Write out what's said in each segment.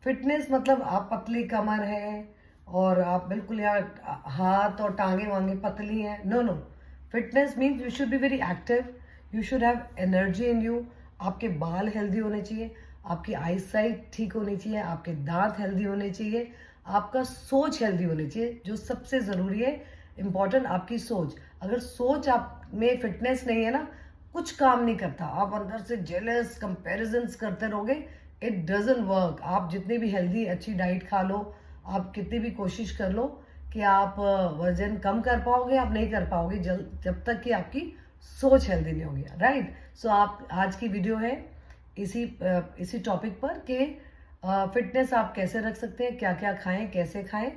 Fitness मतलब आप पतली कमर है और आप बिल्कुल यहाँ हाथ और टांगे वांगे पतली हैं, no no. Fitness means you should be very active, you should have energy in you. आपके बाल हेल्दी होने चाहिए, आपकी आई साइट ठीक होनी चाहिए, आपके दांत हेल्दी होने चाहिए, आपका सोच हेल्दी होनी चाहिए। जो सबसे ज़रूरी है, इम्पॉर्टेंट, आपकी सोच। अगर सोच आप में फिटनेस नहीं है ना, कुछ काम नहीं करता। आप अंदर से जेलस कंपैरिजन्स करते रहोगे, इट डजंट वर्क। आप जितनी भी हेल्दी अच्छी डाइट खा लो, आप कितनी भी कोशिश कर लो कि आप वजन कम कर पाओगे, आप नहीं कर पाओगे जब तक कि आपकी सोच हेल्दी नहीं होगी, राइट। सो आप आज की वीडियो है इसी टॉपिक पर कि फिटनेस आप कैसे रख सकते हैं, क्या क्या खाएं, कैसे खाएं,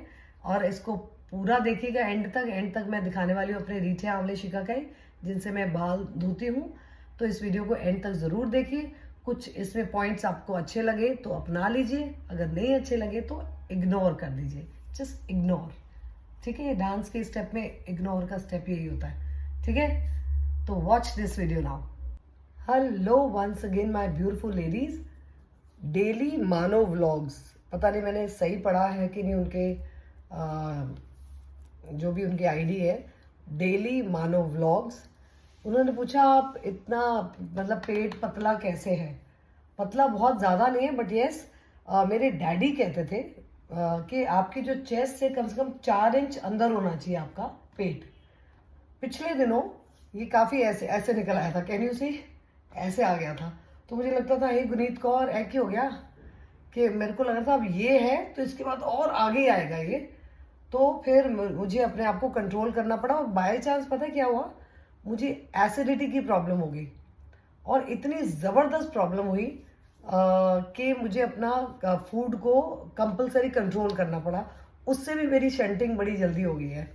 और इसको पूरा देखिएगा एंड तक। एंड तक मैं दिखाने वाली हूँ अपने रीठे आंवले शिकाकाई, जिनसे मैं बाल धोती हूँ। तो इस वीडियो को एंड तक ज़रूर देखिए। कुछ इसमें पॉइंट्स आपको अच्छे लगे तो अपना लीजिए, अगर नहीं अच्छे लगे तो इग्नोर कर दीजिए, जस्ट इग्नोर। ठीक है, ये डांस के स्टेप में इग्नोर का स्टेप यही होता है, ठीक है। तो watch this video now. Hello once again my beautiful ladies. Daily मानो व्लॉग्स, पता नहीं मैंने सही पढ़ा है कि नहीं, उनके जो भी उनकी आईडी है, डेली मानो व्लॉग्स। उन्होंने पूछा आप इतना मतलब पेट पतला कैसे है। पतला बहुत ज़्यादा नहीं है, बट यस, मेरे डैडी कहते थे कि आपकी जो चेस्ट से कम 4 इंच अंदर होना चाहिए आपका पेट। पिछले दिनों ये काफ़ी ऐसे ऐसे निकल आया था, कैन यू सी, ऐसे आ गया था। तो मुझे लगता था हे गुनीत कौर, ऐ क्यों हो गया, कि मेरे को लगा था अब ये है तो इसके बाद और आगे ही आएगा ये। तो फिर मुझे अपने आप को कंट्रोल करना पड़ा, और बाय चांस पता है क्या हुआ, मुझे एसिडिटी की प्रॉब्लम हो गई। और इतनी ज़बरदस्त प्रॉब्लम हुई कि मुझे अपना फूड को कंपलसरी कंट्रोल करना पड़ा। उससे भी मेरी शंटिंग बड़ी जल्दी हो गई है।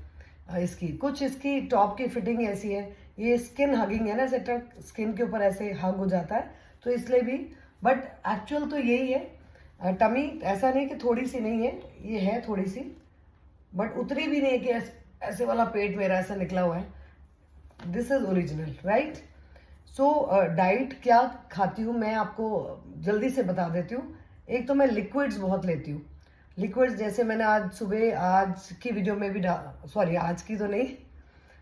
इसकी टॉप की फिटिंग ऐसी है, ये स्किन हगिंग है ना, ऐसे स्किन के ऊपर ऐसे हग हो जाता है, तो इसलिए भी। बट एक्चुअल तो यही है। टमी ऐसा नहीं कि थोड़ी सी नहीं है, ये है थोड़ी सी, बट उतनी भी नहीं है कि ऐसे वाला पेट मेरा ऐसा निकला हुआ है। This is original, right. So diet क्या खाती हूँ मैं आपको जल्दी से बता देती हूँ। एक तो मैं लिक्विड्स बहुत लेती हूँ। लिक्विड्स जैसे मैंने आज सुबह, आज की वीडियो में भी सॉरी आज की तो नहीं,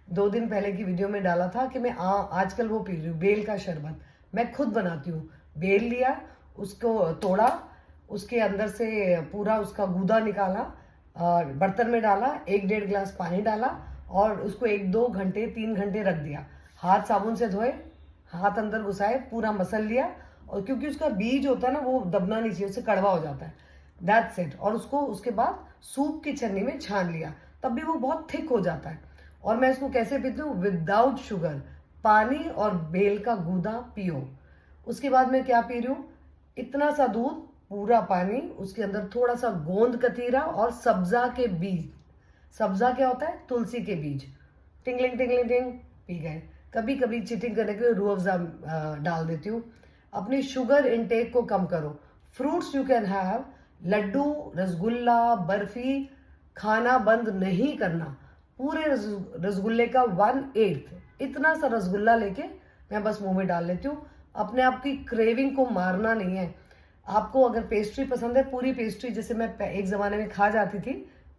2 दिन पहले की वीडियो में डाला था कि मैं आजकल वो पी रही हूँ, बेल का शरबत। मैं खुद बनाती हूँ। बेल लिया, उसको तोड़ा, उसके अंदर से पूरा उसका गूदा निकाला, बर्तन में डाला, 1-1.5 गिलास पानी डाला, और उसको 1-2 घंटे 3 घंटे रख दिया। हाथ साबुन से धोए, हाथ अंदर घुसाए, पूरा मसल लिया। और क्योंकि उसका बीज होता है ना, वो दबना नहीं चाहिए, उससे कड़वा हो जाता है, दैट्स इट। और उसको उसके बाद सूप की छन्नी में छान लिया, तब भी वो बहुत थिक हो जाता है। और मैं इसको कैसे पीती हूँ, विदाउट शुगर, पानी और बेल का गूदा पियो। उसके बाद मैं क्या पी रही हूँ, इतना सा दूध, पूरा पानी, उसके अंदर थोड़ा सा गोंद कतीरा और सब्जा के बीज। सब्जा क्या होता है, तुलसी के बीज। टिंगलिंग टिंगलिंग टिंग, पी गए। कभी कभी चिटिंग करने के लिए रूह अफ़ज़ा डाल देती हूँ। अपनी शुगर इनटेक को कम करो। Fruits you can have, laddoo, rasgulla, barfi खाना बंद नहीं करना। पूरे रसगुल्ले का 1/8, इतना सा रसगुल्ला लेके मैं बस मुंह में डाल लेती हूँ। अपने आप की क्रेविंग को मारना नहीं है। आपको अगर पेस्ट्री पसंद है, पूरी पेस्ट्री जैसे मैं एक ज़माने में खा जाती थी,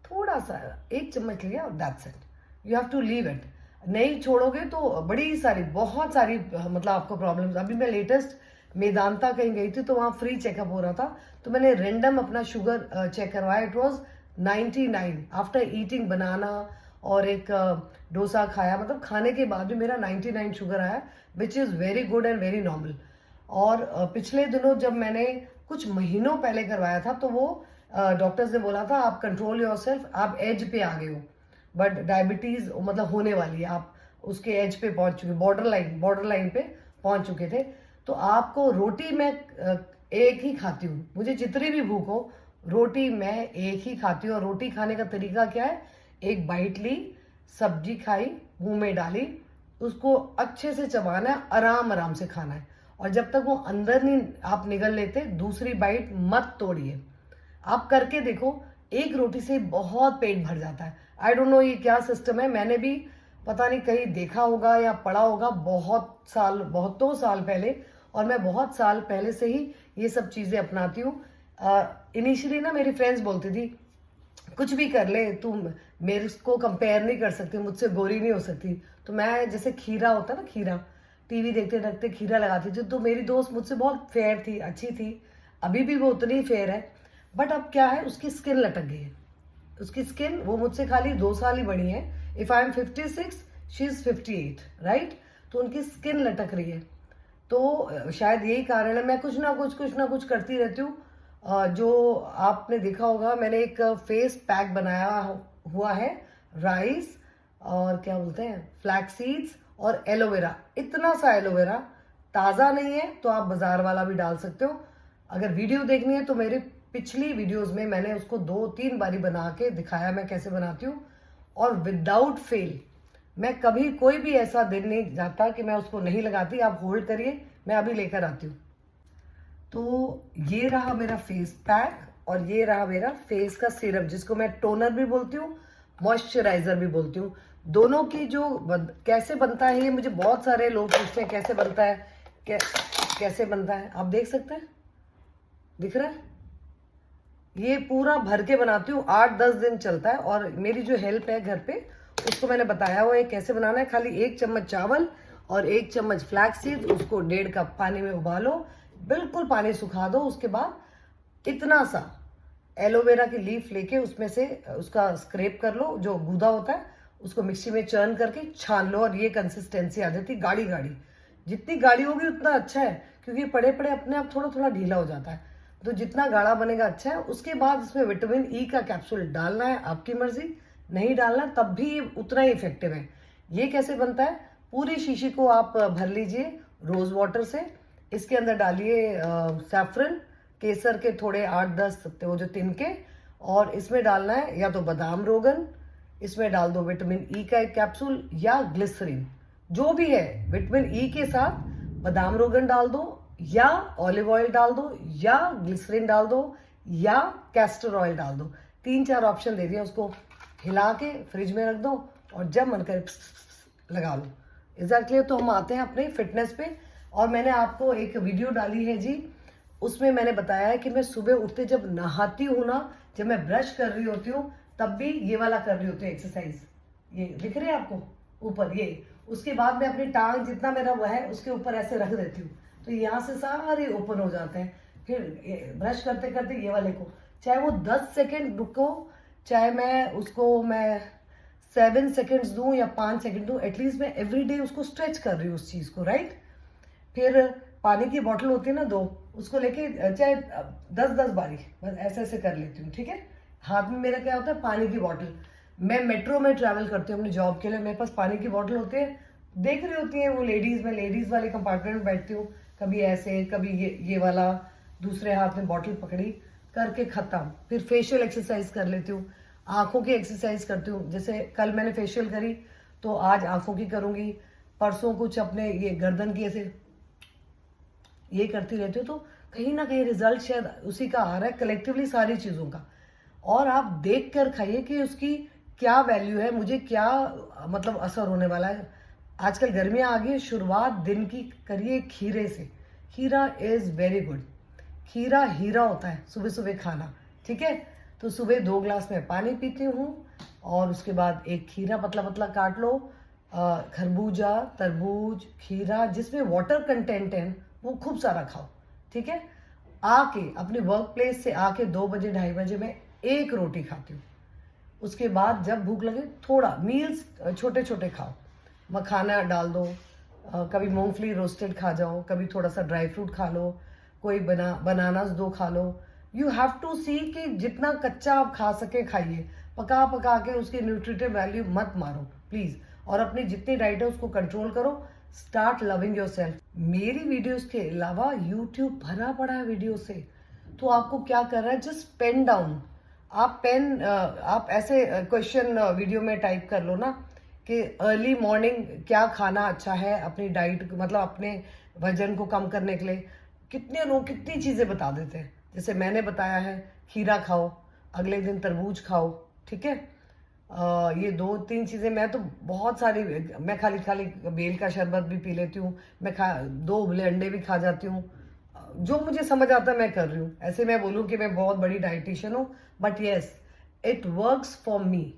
थोड़ा सा 1 चम्मच लिया और that's it. You have to leave it. नहीं छोड़ोगे तो बड़ी सारी, बहुत सारी मतलब आपको प्रॉब्लम्स। अभी मैं लेटेस्ट मेदांता कहीं गई थी, तो वहाँ फ्री चेकअप हो रहा था, तो मैंने रेंडम अपना शुगर चेक करवाया। इट वॉज 99 आफ्टर ईटिंग बनाना, और एक डोसा खाया, मतलब खाने के बाद भी मेरा 99 शुगर आया, which is very good and very normal. और पिछले दिनों जब मैंने कुछ महीनों पहले करवाया था, तो वो डॉक्टर्स ने बोला था आप कंट्रोल योर सेल्फ, आप एज पे आ गए हो, बट डायबिटीज मतलब होने वाली है, आप उसके एज पे पहुंच चुके, बॉर्डर लाइन पे पहुंच चुके थे। तो आपको रोटी मैं एक ही खाती हूँ, मुझे जितनी भी भूख हो, रोटी मैं एक ही खाती हूँ। और रोटी खाने का तरीका क्या है, एक बाइट ली, सब्जी खाई, मुंह में डाली, उसको अच्छे से चबाना है, आराम आराम से खाना है। और जब तक वो अंदर नहीं आप निगल लेते, दूसरी बाइट मत तोड़िए। आप करके देखो, एक रोटी से बहुत पेट भर जाता है। आई डोंट नो ये क्या सिस्टम है, मैंने भी पता नहीं कहीं देखा होगा या पढ़ा होगा बहुतों साल पहले, और मैं बहुत साल पहले से ही ये सब चीज़ें अपनाती हूँ। इनिशियली ना मेरी फ्रेंड्स बोलती थी कुछ भी कर ले तुम मेरे को कंपेयर नहीं कर सकती, मुझसे गोरी नहीं हो सकती। तो मैं जैसे खीरा होता ना, खीरा टीवी देखते देखते खीरा लगाती थी, तो मेरी दोस्त मुझसे बहुत फेयर थी, अच्छी थी, अभी भी वो उतनी फेयर है। बट अब क्या है, उसकी स्किन लटक गई है। उसकी स्किन, वो मुझसे खाली 2 साल ही बड़ी है। If I am 56, she is 58, right. तो उनकी स्किन लटक रही है। तो शायद यही कारण है, मैं कुछ ना कुछ करती रहती हूँ। जो आपने देखा होगा, मैंने एक फेस पैक बनाया हुआ है, राइस और क्या बोलते हैं, फ्लैक्स सीड्स और एलोवेरा। इतना सा एलोवेरा, ताज़ा नहीं है तो आप बाजार वाला भी डाल सकते हो। अगर वीडियो देखनी है तो मेरे पिछली वीडियोस में मैंने उसको 2-3 बारी बना के दिखाया मैं कैसे बनाती हूँ। और विदाउट फेल, मैं कभी कोई भी ऐसा दिन नहीं जाता कि मैं उसको नहीं लगाती। आप होल्ड करिए, मैं अभी लेकर आती हूँ। तो ये रहा मेरा फेस पैक और ये रहा मेरा फेस का सीरम, जिसको मैं टोनर भी बोलती हूँ, मॉइस्चराइजर भी बोलती हूँ। दोनों की जो कैसे बनता है, ये मुझे बहुत सारे लोग पूछते हैं कैसे बनता है, कैसे बनता है। आप देख सकते हैं, दिख रहा है, ये पूरा भर के बनाती हूँ, 8-10 दिन चलता है। और मेरी जो हेल्प है घर पे, उसको मैंने बताया हुआ है कैसे बनाना है। खाली 1 चम्मच चावल और 1 चम्मच फ्लैक्स सीड, उसको 1.5 कप पानी में उबालो, बिल्कुल पानी सुखा दो। उसके बाद इतना सा एलोवेरा की लीफ लेके उसमें से उसका स्क्रैप कर लो, जो गूदा होता है उसको मिक्सी में चर्न करके छान लो, और ये कंसिस्टेंसी आ जाती है गाढ़ी गाढ़ी। जितनी गाढ़ी होगी उतना अच्छा है, क्योंकि पड़े पड़े अपने आप थोड़ा थोड़ा ढीला हो जाता है। तो जितना गाढ़ा बनेगा अच्छा है। उसके बाद इसमें विटामिन ई का कैप्सूल डालना है, आपकी मर्जी, नहीं डालना तब भी उतना ही इफेक्टिव है। ये कैसे बनता है, पूरी शीशी को आप भर लीजिए रोज वाटर से। इसके अंदर डालिए सैफरन, केसर के थोड़े 8-10 वो जो तिनके, और इसमें डालना है या तो बादाम रोगन, इसमें डाल दो विटामिन ई का एक कैप्सूल या ग्लिसरीन, जो भी है। विटामिन ई के साथ बादाम रोगन डाल दो, या ऑलिव ऑयल डाल दो, या ग्लिसरीन डाल दो, या कैस्टर ऑयल डाल दो। 3-4 ऑप्शन दे दिया। उसको हिला के फ्रिज में रख दो और जब मन करे लगा लो। एग्जैक्टली। तो हम आते हैं अपने फिटनेस पे। और मैंने आपको एक वीडियो डाली है जी, उसमें मैंने बताया है कि मैं सुबह उठते जब नहाती हूँ ना, जब मैं ब्रश कर रही होती हूँ, तब भी ये वाला कर रही होती हूँ एक्सरसाइज। ये दिख रही है आपको ऊपर, ये। उसके बाद मैं अपनी टांग जितना मेरा वह है उसके ऊपर ऐसे रख देती हूँ, तो यहाँ से सारे ओपन हो जाते हैं। फिर ब्रश करते करते ये वाले को, चाहे वो 10 सेकेंड रुको, चाहे मैं 7 सेकेंड्स दूं या 5 सेकेंड दूं, एटलीस्ट मैं एवरीडे उसको स्ट्रेच कर रही हूँ उस चीज़ को, राइट। फिर पानी की बॉटल होती है ना 2, उसको लेके चाहे 10-10 बारी बस ऐसे ऐसे कर लेती हूँ, ठीक है। हाथ में मेरा क्या होता है, पानी की बॉटल। मैं मेट्रो में ट्रैवल करती हूँ अपनी जॉब के लिए, मेरे पास पानी की बॉटल होती है। देख रही होती है वो लेडीज, मैं लेडीज वाले कंपार्टमेंट में बैठती हूँ, कभी ऐसे कभी ये वाला, दूसरे हाथ में बॉटल पकड़ी करके खत्म। फिर फेशियल एक्सरसाइज कर लेती हूँ, आंखों की एक्सरसाइज करती हूँ। जैसे कल मैंने फेशियल करी तो आज आंखों की करूंगी, परसों कुछ अपने ये गर्दन की ऐसे ये करती रहती हूँ। तो कहीं ना कहीं रिजल्ट शायद उसी का आ रहा है, कलेक्टिवली सारी चीज़ों का। और आप देख कर खाइए कि उसकी क्या वैल्यू है, मुझे क्या मतलब असर होने वाला है। आजकल गर्मियाँ आ गई, शुरुआत दिन की करिए खीरे से। खीरा इज़ वेरी गुड। खीरा हीरा होता है सुबह सुबह खाना, ठीक है। तो सुबह 2 ग्लास में पानी पीती हूँ और उसके बाद एक खीरा पतला पतला काट लो। खरबूजा, तरबूज, खीरा जिसमें वाटर कंटेंट है वो खूब सारा खाओ, ठीक है। आके अपने वर्क प्लेस से आके 2 बजे 2:30 बजे में एक रोटी खाती हूँ। उसके बाद जब भूख लगे थोड़ा मील्स छोटे छोटे खाओ, मखाना डाल दो, कभी मूंगफली रोस्टेड खा जाओ, कभी थोड़ा सा ड्राई फ्रूट खा लो, कोई बनानास 2 खा लो। यू हैव टू सी कि जितना कच्चा आप खा सके खाइए, पका पका के उसकी न्यूट्रिटिव वैल्यू मत मारो प्लीज। और अपनी जितनी डाइट है उसको कंट्रोल करो। Start loving your self. मेरी वीडियोस के अलावा यूट्यूब भरा पड़ा है वीडियो से। तो आपको क्या करना है, जस्ट पेन डाउन। आप ऐसे क्वेश्चन वीडियो में टाइप कर लो ना कि अर्ली मॉर्निंग क्या खाना अच्छा है अपनी डाइट, मतलब अपने वजन को कम करने के लिए। कितने लोग कितनी चीज़ें बता देते हैं। जैसे मैंने बताया है, खीरा खाओ, अगले दिन तरबूज खाओ, ठीक है। ये 2-3 चीज़ें, मैं तो बहुत सारी, मैं खाली बेल का शरबत भी पी लेती हूँ, मैं 2 उबले अंडे भी खा जाती हूँ। जो मुझे समझ आता है मैं कर रही हूँ। ऐसे मैं बोलूँ कि मैं बहुत बड़ी डाइटिशियन हूँ, but yes it works for me,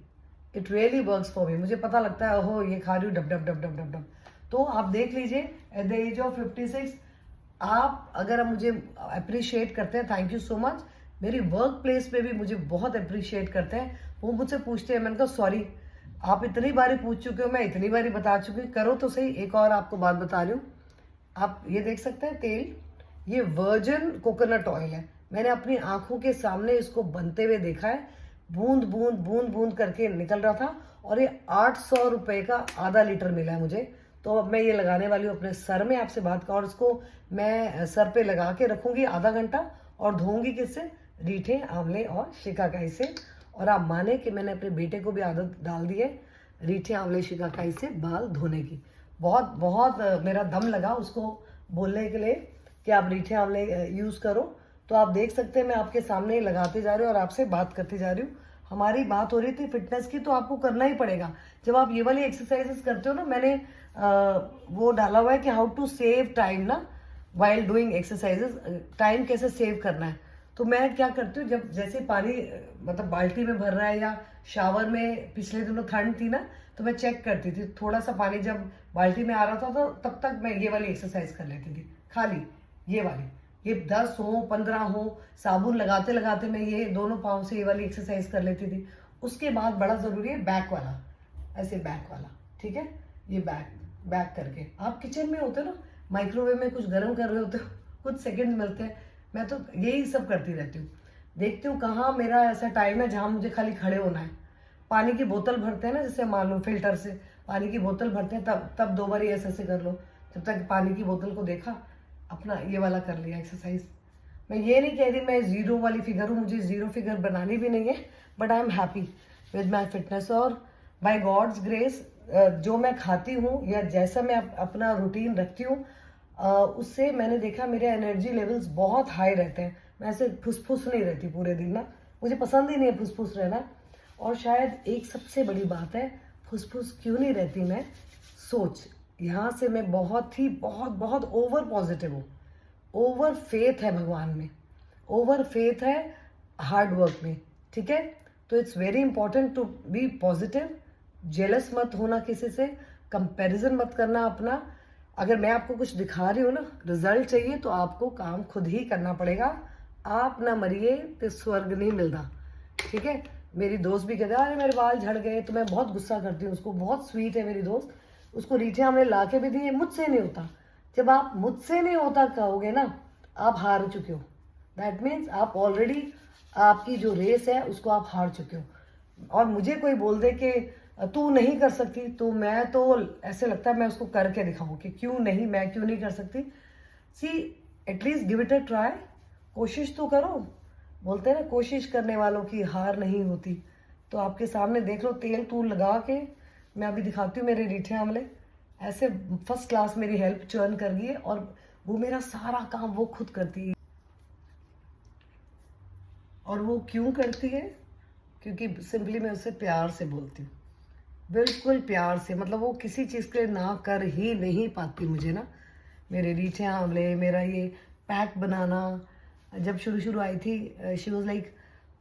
it really works for me. मुझे पता लगता है ओहो ये खा रही हूँ dub dub dub dub dub dub. तो आप देख लीजिए एट द एज ऑफ 56 आप अगर आप मुझे अप्रिशिएट करते हैं, थैंक यू सो मच। मेरी वर्क प्लेस पे भी मुझे बहुत अप्रिशिएट करते हैं। वो मुझसे पूछते हैं, मैंने कहा सॉरी आप इतनी बारी पूछ चुके हो, मैं इतनी बारी बता चुकी हूँ, करो तो सही। एक और आपको बात बता रही हूँ, आप ये देख सकते हैं तेल, ये वर्जिन कोकोनट ऑयल है। मैंने अपनी आंखों के सामने इसको बनते हुए देखा है, बूंद बूंद बूंद बूंद करके निकल रहा था, और ये 800 रुपये का आधा लीटर मिला है मुझे। तो अब मैं ये लगाने वाली हूँ अपने सर में, आपसे बात का, और इसको मैं सर पे लगा के रखूंगी आधा घंटा, और धोऊंगी किससे, रीठे आंवले और शिकाकाई से। और आप माने कि मैंने अपने बेटे को भी आदत डाल दी है रीठे आंवले शिकाकाई से बाल धोने की। बहुत बहुत मेरा दम लगा उसको बोलने के लिए कि आप रीठे आंवले यूज़ करो। तो आप देख सकते हैं मैं आपके सामने लगाते जा रही हूँ और आपसे बात करती जा रही हूँ। हमारी बात हो रही थी फिटनेस की, तो आपको करना ही पड़ेगा। जब आप ये वाली एक्सरसाइजेस करते हो ना, मैंने वो डाला हुआ है कि हाउ टू सेव टाइम ना वाइल डूइंग एक्सरसाइजेस, टाइम कैसे सेव करना है। तो मैं क्या करती हूँ, जब जैसे पानी मतलब बाल्टी में भर रहा है, या शावर में पिछले दिनों ठंड थी ना, तो मैं चेक करती थी थोड़ा सा पानी जब बाल्टी में आ रहा था, तो तब तक मैं ये वाली एक्सरसाइज कर लेती थी, खाली ये वाली। ये 10 हो 15 हो, साबुन लगाते लगाते मैं ये दोनों पाँव से ये वाली एक्सरसाइज कर लेती थी। उसके बाद बड़ा ज़रूरी है बैक वाला, ऐसे बैक वाला, ठीक है, ये बैक बैक करके। आप किचन में होते हो ना, माइक्रोवेव में कुछ गर्म कर रहे होते हो, कुछ सेकंड मिलते हैं, मैं तो यही सब करती रहती हूँ। देखती हूँ कहाँ मेरा ऐसा टाइम है जहाँ मुझे खाली खड़े होना है। पानी की बोतल भरते हैं ना, जैसे मान लो फिल्टर से पानी की बोतल भरते हैं, तब 2 बार ऐसे ऐसे कर लो। जब तक पानी की बोतल को देखा, अपना ये वाला कर लिया एक्सरसाइज। मैं ये नहीं कह रही मैं जीरो वाली फिगर हूँ, मुझे जीरो फिगर बनानी भी नहीं है, but I am happy with my fitness. और बाय गॉड्स ग्रेस जो मैं खाती हूँ या जैसा मैं अपना रूटीन रखती हूँ, उससे मैंने देखा मेरे एनर्जी लेवल्स बहुत हाई रहते हैं। मैं ऐसे फुसफुस नहीं रहती पूरे दिन ना, मुझे पसंद ही नहीं है फुसफुस रहना। और शायद एक सबसे बड़ी बात है, फुसफुस क्यों नहीं रहती मैं, सोच, यहाँ से मैं बहुत ही बहुत बहुत ओवर पॉजिटिव हूँ। ओवर फेथ है भगवान में, ओवर फेथ है हार्ड वर्क में, ठीक है। तो it's very important to be positive, jealous मत होना किसी से, कंपैरिजन मत करना अपना। अगर मैं आपको कुछ दिखा रही हूँ ना, रिजल्ट चाहिए तो आपको काम खुद ही करना पड़ेगा। आप ना मरिए तो स्वर्ग नहीं मिलता, ठीक है। मेरी दोस्त भी कहते हैं अरे मेरे बाल झड़ गए, तो मैं बहुत गुस्सा करती हूँ उसको, बहुत स्वीट है मेरी दोस्त, उसको रीठे हमने ला के भी दिए, मुझसे नहीं होता। जब आप मुझसे नहीं होता कहोगे ना, आप हार चुके हो। दैट मीन्स आप ऑलरेडी आपकी जो रेस है उसको आप हार चुके हो। और मुझे कोई बोल दे कि तू नहीं कर सकती, तो मैं तो ऐसे लगता है मैं उसको करके दिखाऊं कि क्यों नहीं, मैं क्यों नहीं कर सकती। See at least give it a try, कोशिश तो करो। बोलते हैं ना कोशिश करने वालों की हार नहीं होती। तो आपके सामने देख लो तेल तूल लगा के मैं अभी दिखाती हूँ मेरे रीठे आंवले, ऐसे फर्स्ट क्लास मेरी हेल्प चर्न कर गई है, और वो मेरा सारा काम वो खुद करती है। और वो क्यों करती है, क्योंकि सिंपली मैं उससे प्यार से बोलती हूँ, बिल्कुल प्यार से। मतलब वो किसी चीज़ के ना कर ही नहीं पाती मुझे ना। मेरे रीठे आंवले, मेरा ये पैक बनाना, जब शुरू शुरू आई थी शी वॉज लाइक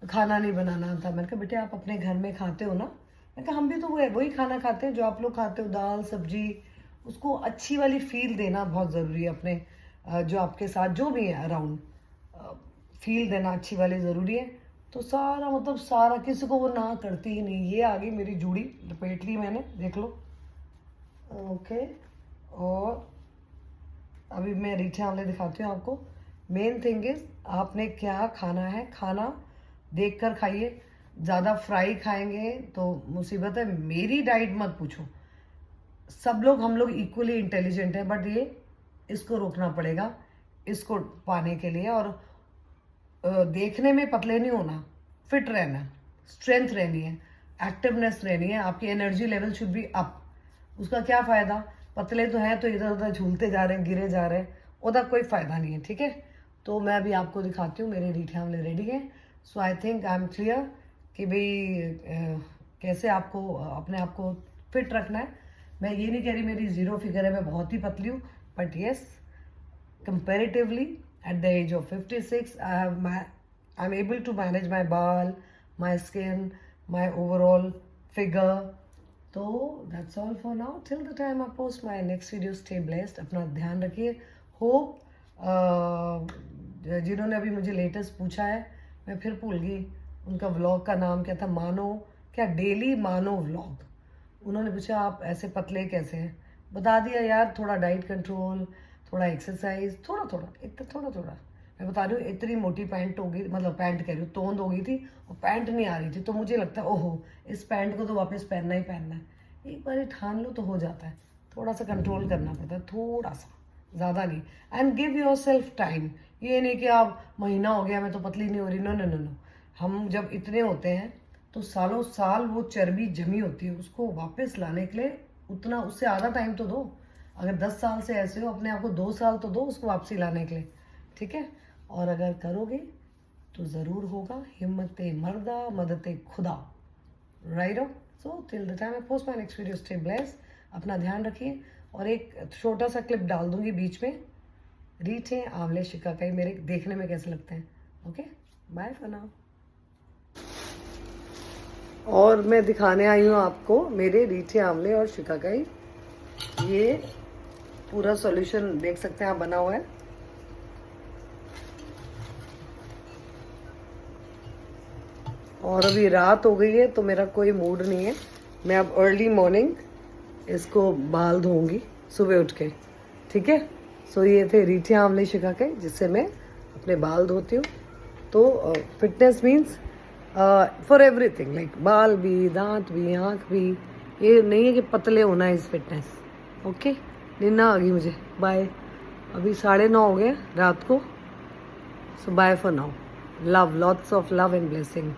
खाना नहीं बनाना था। मैंने कहा बेटे आप अपने घर में खाते हो ना, मैंने कहा हम भी तो वही खाना खाते हैं जो आप लोग खाते हो, दाल सब्जी। उसको अच्छी वाली फील देना बहुत ज़रूरी है अपने जो आपके साथ जो भी है अराउंड, फील देना अच्छी वाली ज़रूरी है। तो सारा मतलब सारा किसी को वो ना करती ही नहीं। ये आ गई मेरी जूड़ी, लपेट ली मैंने, देख लो, ओके। और अभी मैं रीठे आंवले दिखाती हूँ आपको। मेन थिंग इज आपने क्या खाना है, खाना देख कर खाइए। ज़्यादा फ्राई खाएंगे तो मुसीबत है। मेरी डाइट मत पूछो, सब लोग हम लोग इक्वली इंटेलिजेंट हैं, बट ये इसको रोकना पड़ेगा इसको पाने के लिए। और देखने में पतले नहीं होना, फिट रहना, स्ट्रेंथ रहनी है, एक्टिवनेस रहनी है, आपकी energy level should be up. उसका क्या फ़ायदा, पतले तो हैं तो इधर उधर झूलते जा रहे हैं, गिरे जा रहे हैं, उसका कोई फ़ायदा नहीं है, ठीक है। तो मैं अभी आपको दिखाती हूँ मेरे रीठे आंवले रेडी हैं। So I think I am clear कि भाई कैसे आपको अपने आप को फिट रखना है। मैं ये नहीं कह रही मेरी ज़ीरो फिगर है, मैं बहुत ही पतली हूँ, but yes comparatively At the age of 56, I'm able to manage my bal, my skin, my overall figure. So that's all for now. Till the time I post my next video, stay blessed. अपना ध्यान रखिए. Hope जिन्होंने अभी मुझे latest पूछा है, मैं फिर भूल गई उनका व्लॉग का नाम क्या था, मानो क्या, डेली मानो व्लॉग. उन्होंने पूछा आप ऐसे पतले कैसे हैं. बता दिया यार, थोड़ा डाइट कंट्रोल, थोड़ा एक्सरसाइज, थोड़ा थोड़ा. मैं बता रही हूँ, इतनी मोटी पैंट हो गई, मतलब पैंट कह रही हूँ, तोंद हो गई थी और पैंट नहीं आ रही थी. तो मुझे लगता है ओहो, इस पैंट को तो वापस पहनना ही पहनना है. एक बार ठान लो तो हो जाता है. थोड़ा सा कंट्रोल करना पड़ता है, थोड़ा सा, ज़्यादा नहीं. And give your self time. ये नहीं कि आप महीना हो गया मैं तो पतली नहीं हो रही. No no no no. हम जब इतने होते हैं तो सालों साल वो चर्बी जमी होती है, उसको वापस लाने के लिए उतना, उससे आधा टाइम तो दो. अगर 10 साल से ऐसे हो, अपने आप को 2 साल तो दो उसको वापसी लाने के लिए. ठीक है. और अगर करोगे तो ज़रूर होगा. हिम्मते मर्दा मदते खुदा. राइट हो. So till the time I post my next video, stay blessed. अपना ध्यान रखिए. और एक छोटा सा क्लिप डाल दूंगी बीच में. रीठे आंवले शिकाकाई मेरे देखने में कैसे लगते हैं. Okay, bye for now. और मैं दिखाने आई हूँ आपको मेरे रीठे आंवले और शिकाकाई. ये पूरा सॉल्यूशन देख सकते हैं आप, बना हुआ है. और अभी रात हो गई है तो मेरा कोई मूड नहीं है. मैं अब अर्ली मॉर्निंग इसको बाल धोऊंगी सुबह उठ के. ठीक है. सो ये थे रीठे आंवले शिकाकाई जिससे मैं अपने बाल धोती हूँ. तो fitness means for everything, like बाल भी, दांत भी, आँख भी. ये नहीं है कि पतले होना है इस फिटनेस. ओके. नींद आ गई मुझे. बाय. अभी 9:30 हो गए रात को. So bye for now. Love, lots of love and blessing.